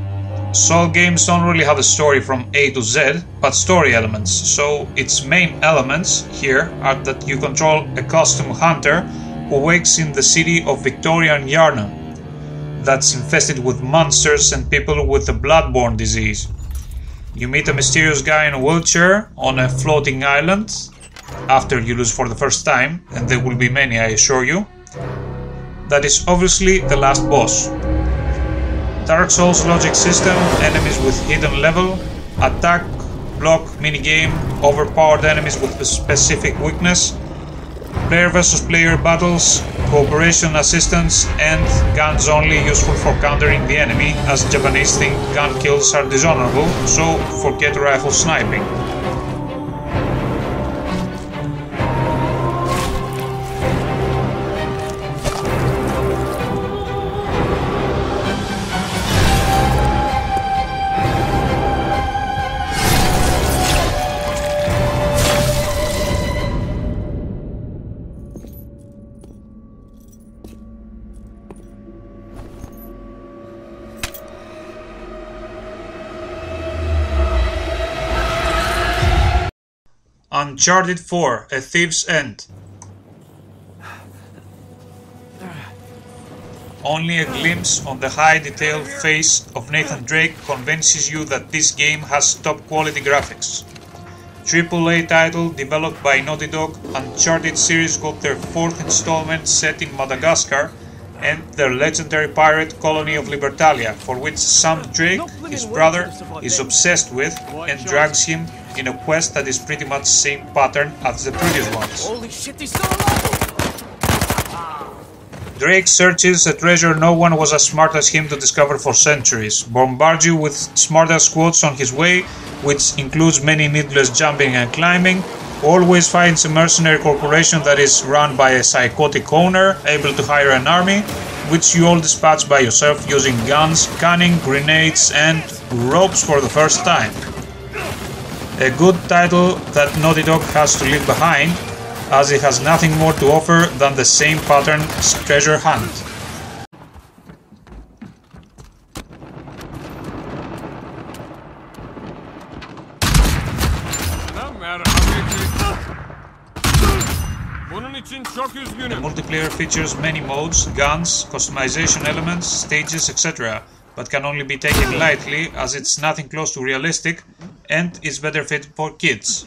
Soul games don't really have a story from A to Z, but story elements, so its main elements here are that you control a costume hunter who wakes in the city of Victorian Yarnum that's infested with monsters and people with the bloodborne disease. You meet a mysterious guy in a wheelchair on a floating island after you lose for the first time, and there will be many, I assure you. That is obviously the last boss. Dark Souls logic system, enemies with hidden level, attack, block, minigame, overpowered enemies with a specific weakness, player versus player battles, cooperation assistance, and guns only useful for countering the enemy, as Japanese think gun kills are dishonorable, so forget rifle sniping. Uncharted 4, A Thief's End. Only a glimpse on the high-detailed face of Nathan Drake convinces you that this game has top-quality graphics. AAA title developed by Naughty Dog, Uncharted series got their 4th installment set in Madagascar and their legendary pirate colony of Libertalia, for which Sam Drake, his brother, is obsessed with and drags him in a quest that is pretty much the same pattern as the previous ones. Holy shit, he's still alive! Drake searches a treasure no one was as smart as him to discover for centuries, bombards you with smart-ass quotes on his way, which includes many needless jumping and climbing, always finds a mercenary corporation that is run by a psychotic owner, able to hire an army, which you all dispatch by yourself using guns, cunning, grenades and ropes for the first time. A good title that Naughty Dog has to leave behind, as it has nothing more to offer than the same pattern treasure hunt. The multiplayer features many modes, guns, customization elements, stages, etc., but can only be taken lightly as it's nothing close to realistic and is better fit for kids.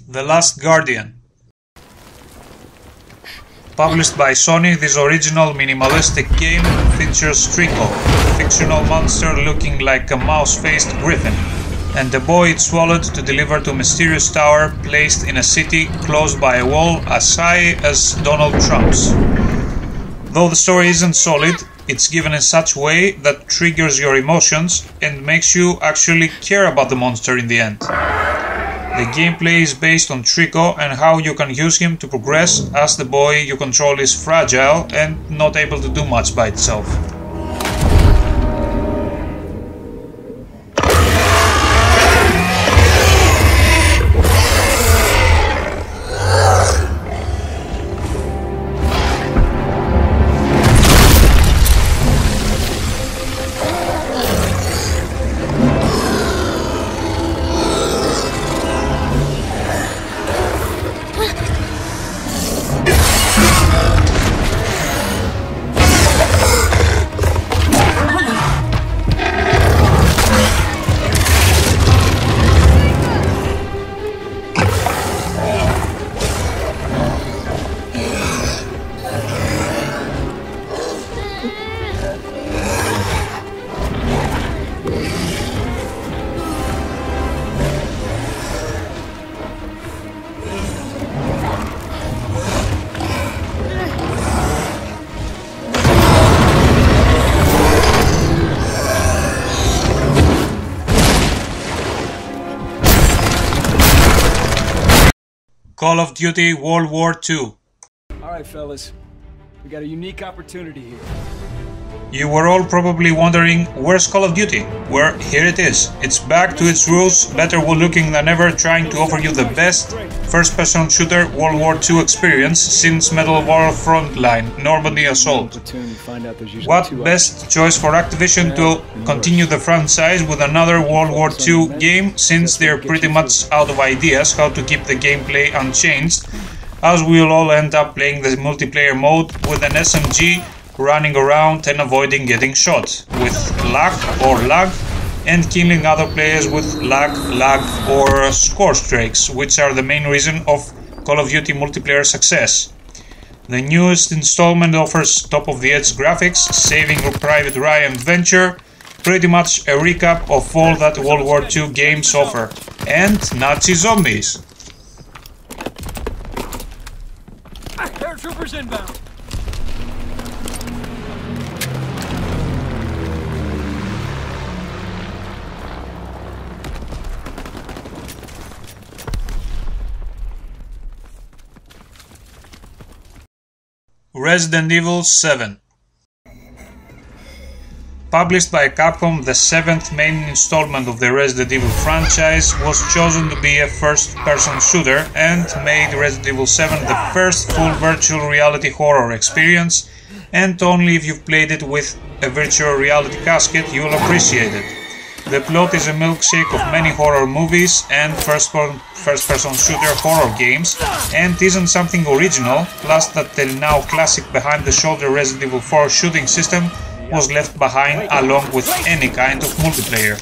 The Last Guardian. Published by Sony, this original minimalistic game features Trico, a fictional monster looking like a mouse-faced griffin, and a boy it swallowed to deliver to a mysterious tower placed in a city closed by a wall as high as Donald Trump's. Though the story isn't solid, it's given in such a way that triggers your emotions and makes you actually care about the monster in the end. The gameplay is based on Trico and how you can use him to progress, as the boy you control is fragile and not able to do much by itself. Call of Duty World War II. Alright fellas, we got a unique opportunity here. You were all probably wondering, where's Call of Duty? Well, here it is. It's back to its roots, better looking than ever, trying to offer you the best first-person shooter World War II experience since Medal of Honor Frontline, Normandy Assault. What best choice for Activision to continue the franchise with another World War II game, since they're pretty much out of ideas how to keep the gameplay unchanged, as we'll all end up playing the multiplayer mode with an SMG running around and avoiding getting shot, with luck or lag, and killing other players with lag or score streaks, which are the main reason of Call of Duty multiplayer success. The newest installment offers top-of-the-edge graphics, saving Private Ryan adventure, pretty much a recap of all that World War II games offer, and Nazi zombies. Paratroopers inbound. Resident Evil 7. Published by Capcom, the 7th main installment of the Resident Evil franchise was chosen to be a first-person shooter and made Resident Evil 7 the first full virtual reality horror experience, and only if you've played it with a virtual reality casket you'll appreciate it. The plot is a milkshake of many horror movies and first-person shooter horror games, and isn't something original, plus that the now classic behind-the-shoulder Resident Evil 4 shooting system was left behind along with any kind of multiplayer.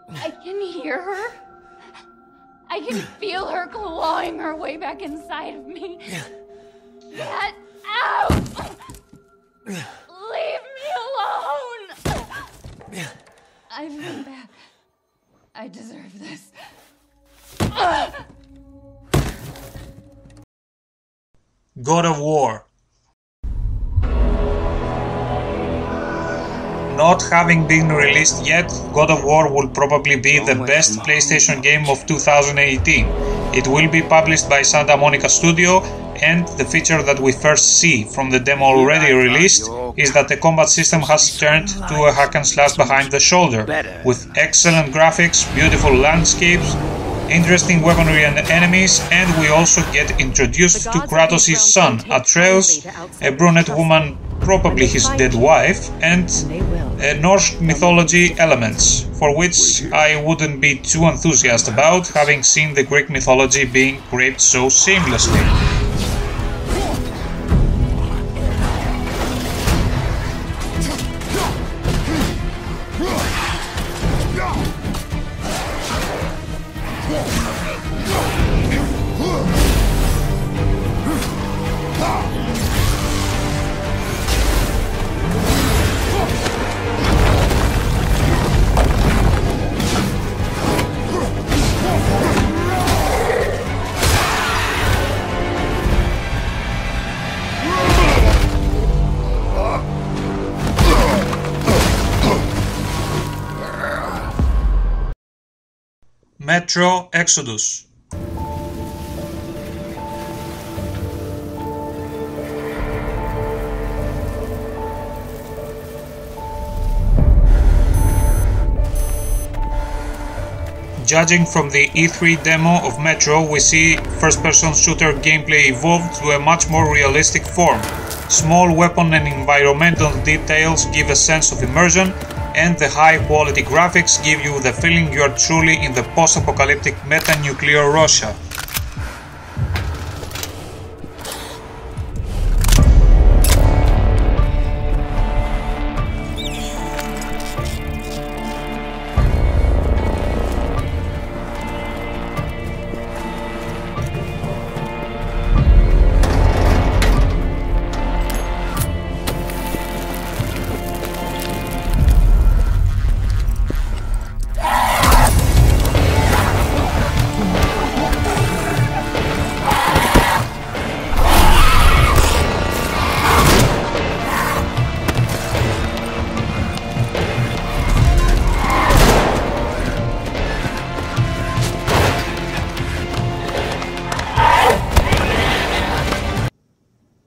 I can hear her. I can feel her clawing her way back inside of me. Get out! Leave me alone! I've been back. I deserve this. God of War. Not having been released yet, God of War will probably be the best PlayStation game of 2018. It will be published by Santa Monica Studio, and the feature that we first see from the demo already released is that the combat system has turned to a hack and slash behind the shoulder, with excellent graphics, beautiful landscapes, interesting weaponry and enemies, and we also get introduced to Kratos' son, Atreus, a brunette woman, probably his dead wife, and Norse mythology elements, for which I wouldn't be too enthusiastic about, having seen the Greek mythology being raped so seamlessly. Metro Exodus. Judging from the E3 demo of Metro, we see first-person shooter gameplay evolved to a much more realistic form. Small weapon and environmental details give a sense of immersion, and the high-quality graphics give you the feeling you are truly in the post-apocalyptic meta-nuclear Russia.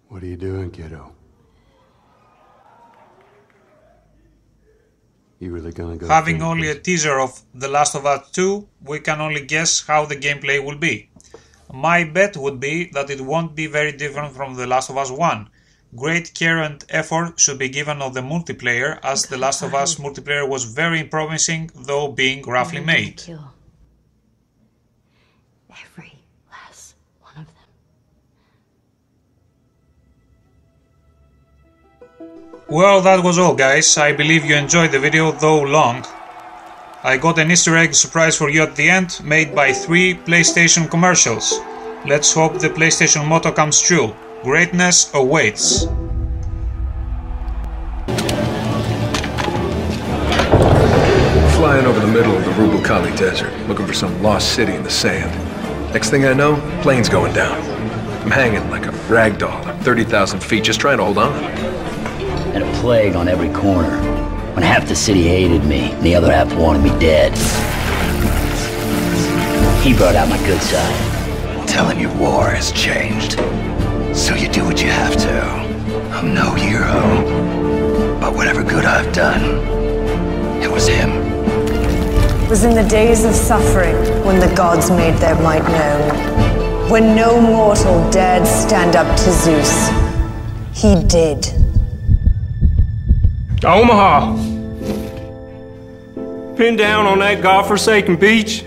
What are you doing, kiddo? You really gonna go? Having only a teaser of The Last of Us 2, we can only guess how the gameplay will be. My bet would be that it won't be very different from The Last of Us 1. Great care and effort should be given of the multiplayer, as The Last of Us multiplayer was very promising, though being roughly made. Every last one of them. Well, that was all, guys. I believe you enjoyed the video, though long. I got an Easter egg surprise for you at the end, made by 3 PlayStation commercials. Let's hope the PlayStation motto comes true. Greatness awaits. Flying over the middle of the Rubal Khali Desert, looking for some lost city in the sand. Next thing I know, plane's going down. I'm hanging like a rag doll at 30,000 feet, just trying to hold on. And a plague on every corner. When half the city hated me, and the other half wanted me dead. He brought out my good side. Telling you war has changed. So you do what you have to. I'm no hero. But whatever good I've done, it was him. It was in the days of suffering when the gods made their might known. When no mortal dared stand up to Zeus. He did. Omaha. Pinned down on that godforsaken beach.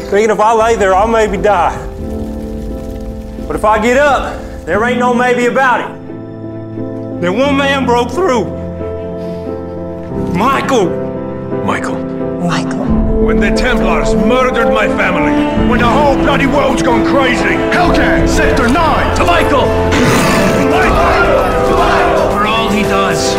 Thinking if I lay there, I'll maybe die. But if I get up, there ain't no maybe about it. Then one man broke through. Michael. When the Templars murdered my family. When the whole bloody world's gone crazy. Hellcat, Sector 9! To Michael! For all he does.